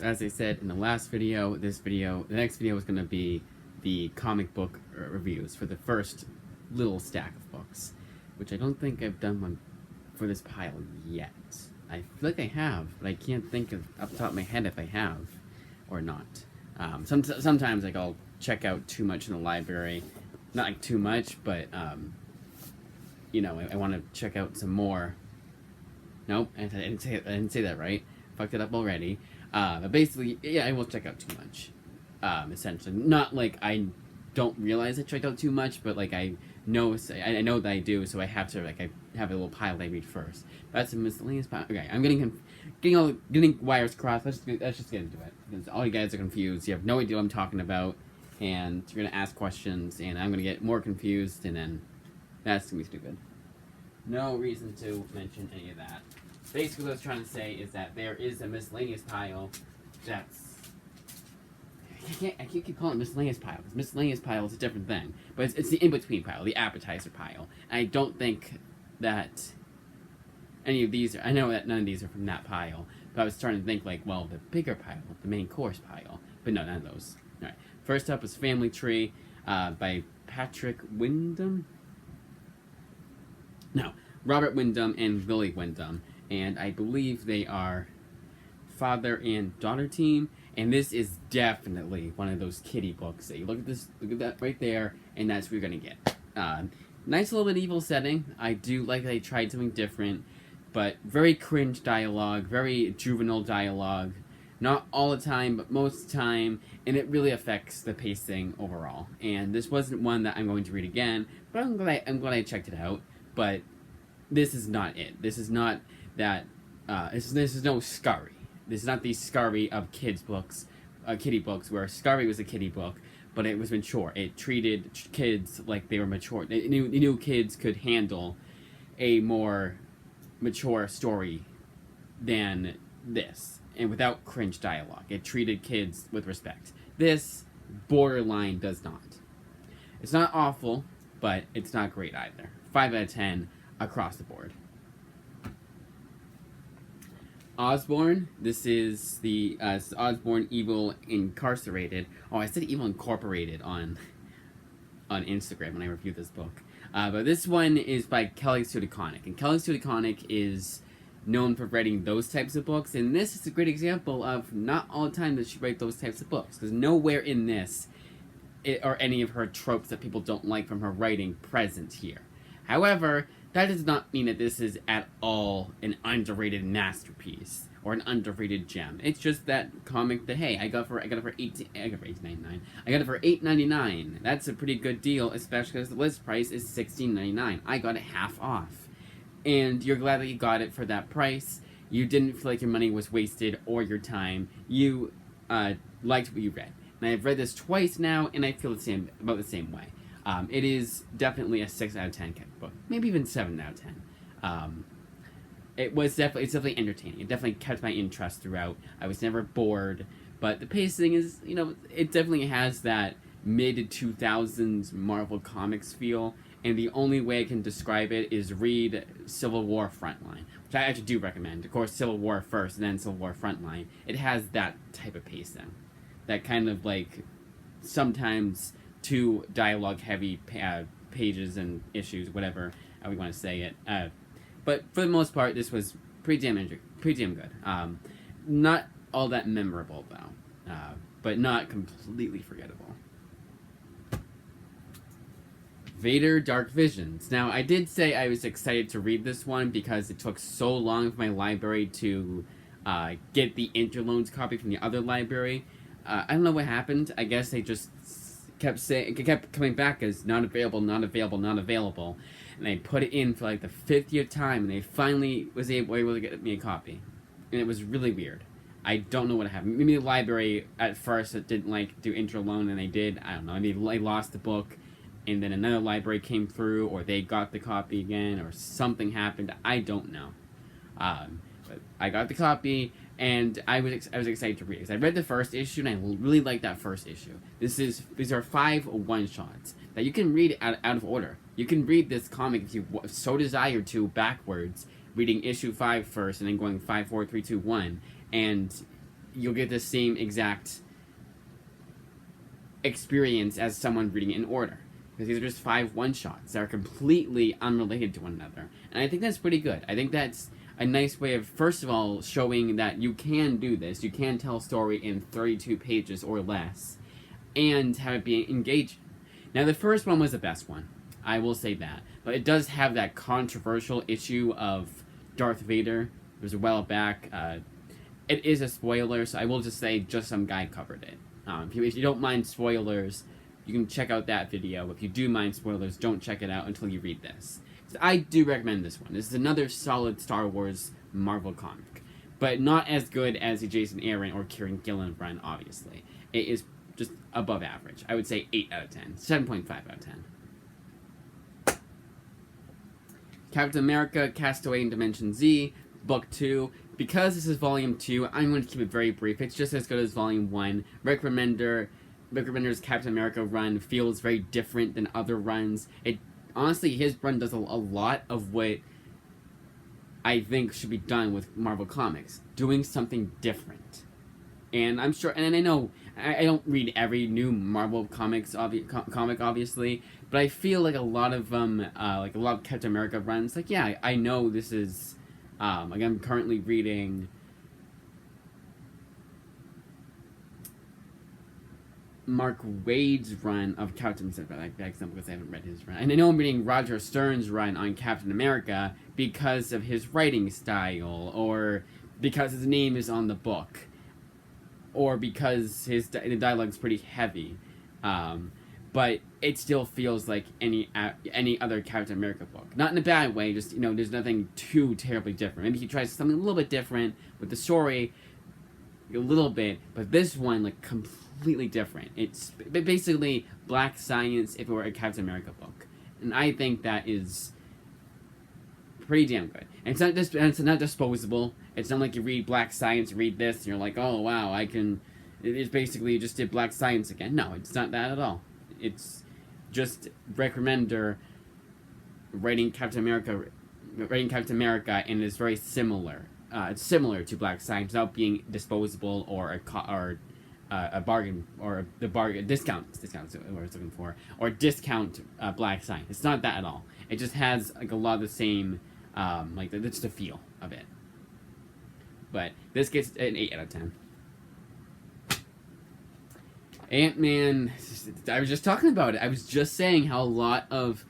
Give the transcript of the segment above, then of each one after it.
as I said in the last video, the next video is going to be the comic book reviews for the first little stack of books, which I don't think I've done one for this pile yet. I feel like I have, but I can't think of off the top of my head if I have or not. Sometimes like I'll check out too much in the library, not like too much, but you know, I want to check out some more. Nope, I didn't say that right. Fucked it up already. But basically, yeah, I will check out too much. Essentially, not like I don't realize I checked out too much, but like I know that I do, so I have to I have a little pile that I read first. That's a miscellaneous pile. Okay, I'm getting wires crossed. Let's just get into it, because all you guys are confused. You have no idea what I'm talking about, and you're gonna ask questions, and I'm gonna get more confused, and then that's gonna be stupid. No reason to mention any of that. Basically, what I was trying to say is that there is a miscellaneous pile that's... I can't keep calling it miscellaneous pile, because miscellaneous pile is a different thing. But it's the in-between pile, the appetizer pile. And I don't think that any of these I know that none of these are from that pile, but I was starting to think, like, well, the bigger pile, the main course pile. But no, none of those. Alright, first up is Family Tree by Patrick Wyndham? No, Robert Wyndham and Lily Wyndham. And I believe they are father and daughter team. And this is definitely one of those kiddie books that you look at that right there, and that's what you're gonna get. Nice little medieval setting. I do like that they tried something different, but very cringe dialogue, very juvenile dialogue. Not all the time, but most of the time, and it really affects the pacing overall. And this wasn't one that I'm going to read again, but I'm glad I checked it out. But this is not it. This is not that. This is no Scurry. This is not the Scurry of kids books, kiddie books, where Scurry was a kiddie book, but it was mature. It treated kids like they were mature. It knew kids could handle a more mature story than this, and without cringe dialogue. It treated kids with respect. This borderline does not. It's not awful, but it's not great either. 5 out of 10 across the board. Osborne. This is the Osborne Evil Incarcerated. Oh, I said Evil Incorporated on Instagram when I reviewed this book. But this one is by Kelly Sue DeConnick. And Kelly Sue DeConnick is known for writing those types of books. And this is a great example of not all the time does she write those types of books. Because nowhere in this are any of her tropes that people don't like from her writing present here. However, that does not mean that this is at all an underrated masterpiece or an underrated gem. It's just that comic that, hey, I got it for $8.99. I got it for $8.99. That's a pretty good deal, especially because the list price is $16.99. I got it half off, and you're glad that you got it for that price. You didn't feel like your money was wasted or your time. You liked what you read, and I've read this twice now, and I feel about the same way. It is definitely a 6 out of 10 book, maybe even 7 out of 10. It's definitely entertaining. It definitely kept my interest throughout. I was never bored, but the pacing is, it definitely has that mid-2000s Marvel Comics feel, and the only way I can describe it is read Civil War Frontline, which I actually do recommend. Of course, Civil War first, and then Civil War Frontline. It has that type of pacing. That kind of, like, sometimes too dialogue-heavy pages and issues, whatever we want to say it. But for the most part, this was pretty damn good. Not all that memorable, though, but not completely forgettable. Vader Dark Visions. Now, I did say I was excited to read this one because it took so long for my library to get the Interloans copy from the other library. I don't know what happened. I guess they just kept coming back as not available, and they put it in for like the 50th time, and they finally was able to get me a copy, and it was really weird. I don't know what happened. Maybe the library at first didn't do Interloan, and they did. I don't know. Maybe they lost the book, and then another library came through, or they got the copy again, or something happened. I don't know. But I got the copy, and I was excited to read it, because I read the first issue, and I really liked that first issue. These are 5 one-shots that you can read out of order. You can read this comic if you so desire to backwards, reading issue 5 first, and then going 5, 4, 3, 2, 1, and you'll get the same exact experience as someone reading it in order. Because these are just 5 one-shots that are completely unrelated to one another. And I think that's pretty good. I think that's a nice way of, first of all, showing that you can do this. You can tell a story in 32 pages or less and have it be engaging. Now, the first one was the best one. I will say that. But it does have that controversial issue of Darth Vader. It was a while back. It is a spoiler, so I will just say just some guy covered it. If you don't mind spoilers, you can check out that video. If you do mind spoilers, don't check it out until you read this. So I do recommend this one. This is another solid Star Wars Marvel comic. But not as good as the Jason Aaron or Kieran Gillen run, obviously. It is just above average. I would say 8 out of 10. 7.5 out of 10. Captain America, Castaway in Dimension Z, Book 2. Because this is Volume 2, I'm going to keep it very brief. It's just as good as Volume 1. Rick Remender's Captain America run feels very different than other runs. Honestly, his run does a lot of what I think should be done with Marvel Comics. Doing something different. And I'm sure, and I know, I don't read every new Marvel Comics comic, obviously, but I feel like a lot of Captain America runs, like, yeah, I know this is, like, I'm currently reading Mark Waid's run of Captain America, like that example, because I haven't read his run. And I know I'm reading Roger Stern's run on Captain America because of his writing style, or because his name is on the book, or because the dialogue's pretty heavy. But it still feels like any other Captain America book. Not in a bad way, just, you know, there's nothing too terribly different. Maybe he tries something a little bit different with the story, a little bit, but this one, like, completely different. It's basically Black Science if it were a Captain America book. And I think that is pretty damn good. And it's not disposable. It's not like you read Black Science, read this, and you're like, oh, wow, it's basically you just did Black Science again. No, it's not that at all. It's just Rick Remender writing Captain America, and it's very similar. It's similar to Black Science without being disposable or a bargain, or discount is what I was looking for, or discount Black Science. It's not that at all. It just has like a lot of the same, that's the feel of it. But this gets an 8 out of 10. Ant-Man, I was just talking about it. I was just saying how a lot of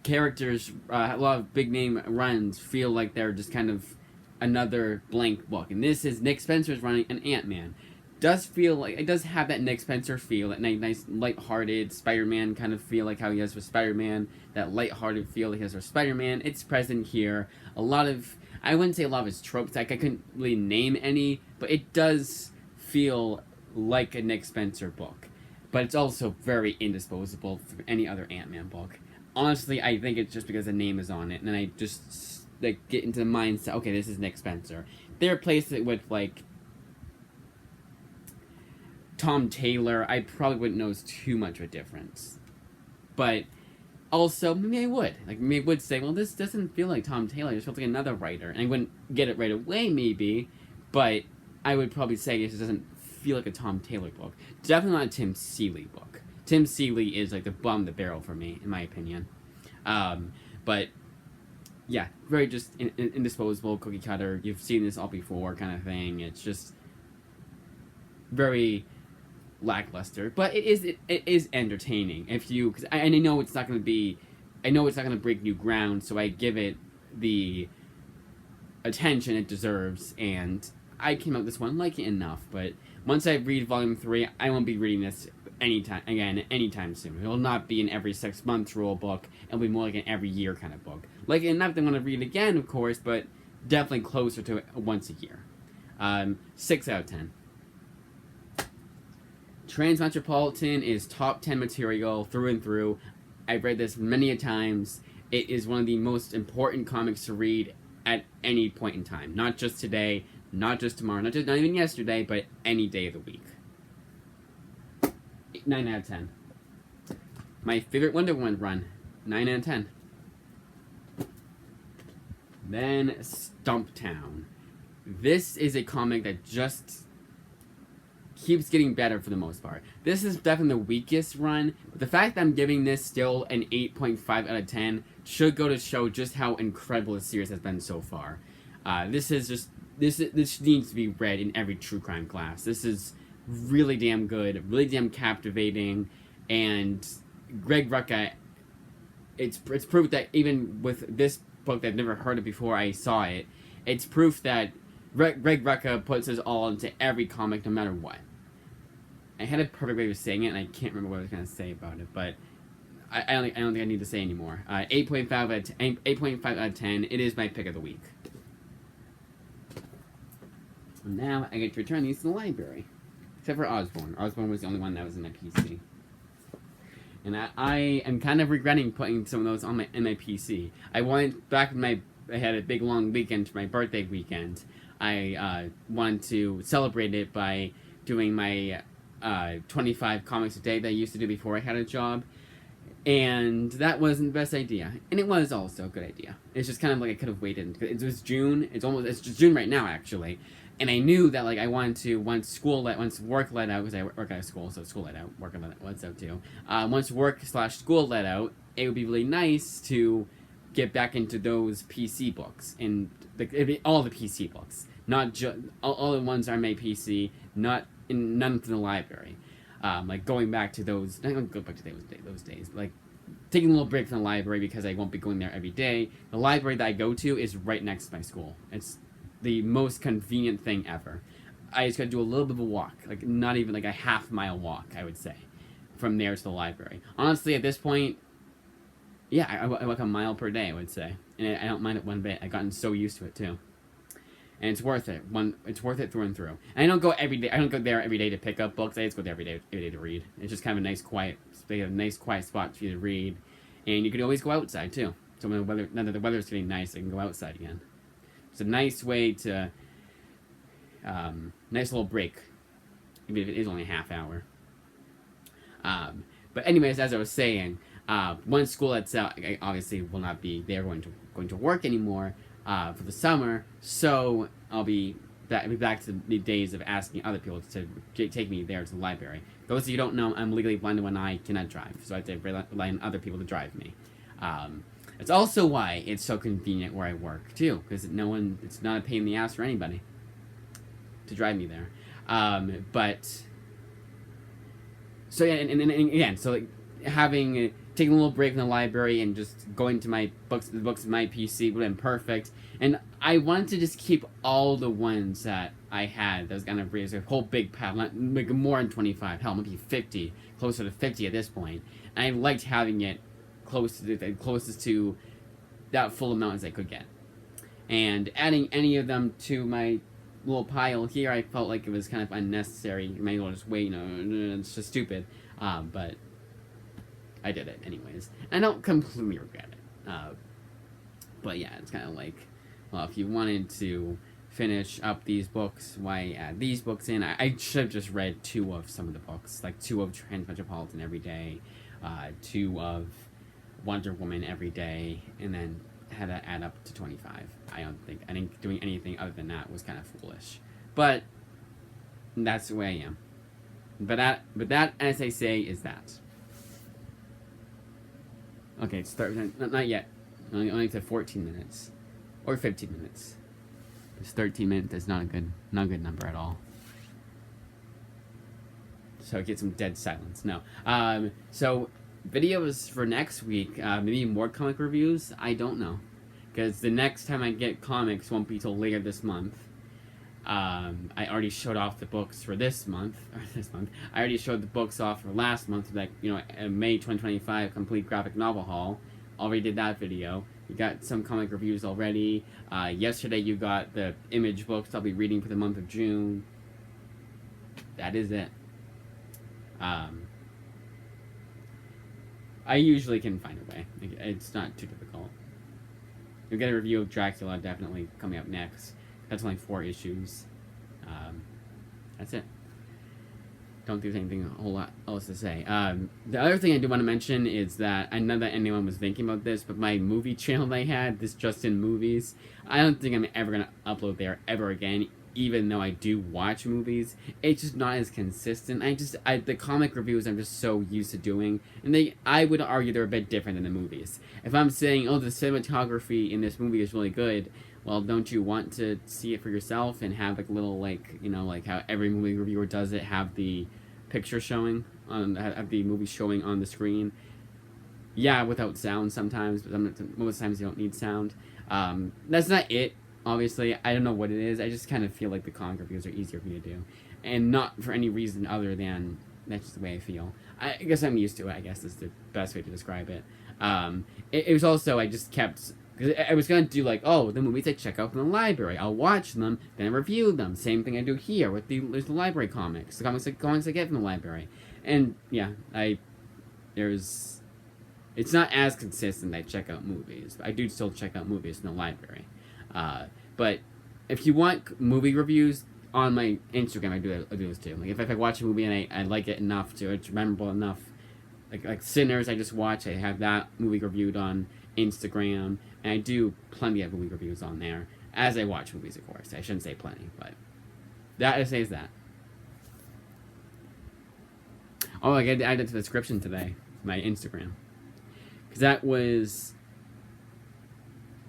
characters, a lot of big name runs feel like they're just kind of another blank book. And this is Nick Spencer's running an Ant-Man. It does have that Nick Spencer feel, that nice lighthearted Spider-Man kind of feel, like how he has for Spider-Man, that lighthearted feel he has for Spider-Man. It's present here. I wouldn't say a lot of his tropes, like I couldn't really name any, but it does feel like a Nick Spencer book. But it's also very indisposable from any other Ant-Man book. Honestly, I think it's just because the name is on it, and then I just get into the mindset, okay, this is Nick Spencer. They replaced it with, like, Tom Taylor. I probably wouldn't notice too much of a difference. But also, maybe I would. Like, maybe I would say, well, this doesn't feel like Tom Taylor. It feels like another writer. And I wouldn't get it right away, maybe. But I would probably say it just doesn't feel like a Tom Taylor book. Definitely not a Tim Seeley book. Tim Seeley is, like, the bottom of the barrel for me, in my opinion. But, yeah, very just indisposable, cookie cutter. You've seen this all before kind of thing. It's just very lackluster, but it is entertaining because I know it's not going to break new ground, so I give it the attention it deserves, and I came out with this one liking it enough. But once I read Volume 3, I won't be reading this anytime soon. It will not be an every 6 months rule book. It'll be more like an every year kind of book. Like enough that I'm going to read again, of course, but definitely closer to once a year. 6 out of 10. Transmetropolitan is top 10 material through and through. I've read this many a times. It is one of the most important comics to read at any point in time. Not just today, not just tomorrow, not even yesterday, but any day of the week. 9 out of 10. My favorite Wonder Woman run. 9 out of 10. Then Stumptown. This is a comic that just keeps getting better for the most part. This is definitely the weakest run, but the fact that I'm giving this still an 8.5 out of 10 should go to show just how incredible the series has been so far. This needs to be read in every true crime class. This is really damn good, really damn captivating, and Greg Rucka, it's proof that even with this book that I've never heard of before I saw it, it's proof that Greg Rucka puts his all into every comic no matter what. I had a perfect way of saying it, and I can't remember what I was going to say about it, but I don't think I need to say anymore. 8.5 out of 10. It is my pick of the week. Now I get to return these to the library. Except for Osborne. Osborne was the only one that was in my PC. And I am kind of regretting putting some of those on in my PC. I wanted, back when I had a big long weekend for my birthday weekend, I wanted to celebrate it by doing my 25 comics a day that I used to do before I had a job. And that wasn't the best idea. And it was also a good idea. It's just kind of like I could have waited. It was June. It's just June right now, actually. And I knew that, like, I wanted to, once work let out, because I work out of school, so school let out, work lets out too. Once work/school let out, it would be really nice to get back into those PC books. And all the PC books. Not just, all the ones on my PC, none from the library. Like, going back to those, I don't go back to those days, but, like, taking a little break from the library because I won't be going there every day. The library that I go to is right next to my school. It's the most convenient thing ever. I just gotta do a little bit of a walk, like not even like a half-mile walk, I would say, from there to the library. Honestly, at this point, yeah, I walk a mile per day, I would say, and I don't mind it one bit. I've gotten so used to it too, and it's worth it. It's worth it through and through. And I don't go every day. I don't go there every day to pick up books. I just go there every day to read. It's just kind of a nice quiet spot for you to read, and you could always go outside too. So when now that the weather's getting nice, I can go outside again. It's a nice way to, nice little break, even if it is only a half hour. But anyways, as I was saying, once school lets out, I obviously will not be there going to work anymore for the summer. So I'll be back to the days of asking other people to take me there to the library. Those of you who don't know, I'm legally blind in one eye, cannot drive, so I have to rely on other people to drive me. It's also why it's so convenient where I work, too, because it's not a pain in the ass for anybody to drive me there. So yeah, and again, so like taking a little break from the library and just going to the books in my PC would have been perfect. And I wanted to just keep all the ones that I had that was gonna raise a whole big pile, not like more than 25, hell, maybe 50, closer to 50 at this point. And I liked having it closest to that full amount as I could get. And adding any of them to my little pile here, I felt like it was kind of unnecessary. You might as well just wait, it's just stupid. But I did it anyways. I don't completely regret it. But yeah, it's kind of like, well, if you wanted to finish up these books, why add these books in? I should have just read 2 of some of the books, like 2 of Transmetropolitan every day, 2 of Wonder Woman every day, and then had to add up to 25. I think doing anything other than that was kind of foolish. But that's the way I am. But that, as I say, is that. Okay, it's not yet. Only to 14 minutes. Or 15 minutes. This 13 minutes is not a good number at all. So get some dead silence. No. So videos for next week, maybe more comic reviews, I don't know. Because the next time I get comics won't be till later this month. I already showed off the books for this month. I already showed the books off for last month, like, May 2025 complete graphic novel haul. Already did that video. You got some comic reviews already. Yesterday you got the Image books I'll be reading for the month of June. That is it. I usually can find a way. It's not too difficult. You'll get a review of Dracula definitely coming up next. That's only 4 issues. That's it. Don't think there's anything a whole lot else to say. The other thing I do want to mention is that I know that anyone was thinking about this, but my movie channel that I had, this Just In Movies, I don't think I'm ever going to upload there ever again. even though I do watch movies, it's just not as consistent. The comic reviews I'm just so used to doing, and I would argue they're a bit different than the movies. If I'm saying, oh, the cinematography in this movie is really good, well, don't you want to see it for yourself and have like little like how every movie reviewer does it, have the picture showing have the movie showing on the screen? Yeah, without sound sometimes, but most times you don't need sound. That's not it. Obviously, I don't know what it is. I just kind of feel like the comic reviews are easier for me to do, and not for any reason other than that's just the way I feel. I guess I'm used to it. I guess is the best way to describe it. It was also I just kept because I was gonna do like, oh, the movies I check out from the library, I'll watch them, then I review them. Same thing I do here with the library comics, the comics I get from the library, and yeah, there's it's not as consistent. I check out movies. I do still check out movies in the library. But if you want movie reviews on my Instagram, I do those too. Like if I watch a movie and I like it enough to it's memorable enough, like Sinners, I just watched. I have that movie reviewed on Instagram, and I do plenty of movie reviews on there as I watch movies. Of course, I shouldn't say plenty, but that says that. Oh, I got to add it to the description today, my Instagram. Because that was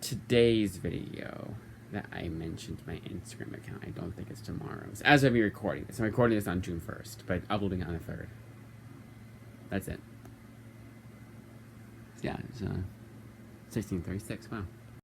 today's video that I mentioned my Instagram account. I don't think it's tomorrow's. As of me recording this. I'm recording this on June 1st, but uploading it on the 3rd. That's it. Yeah, it's 1636. Wow.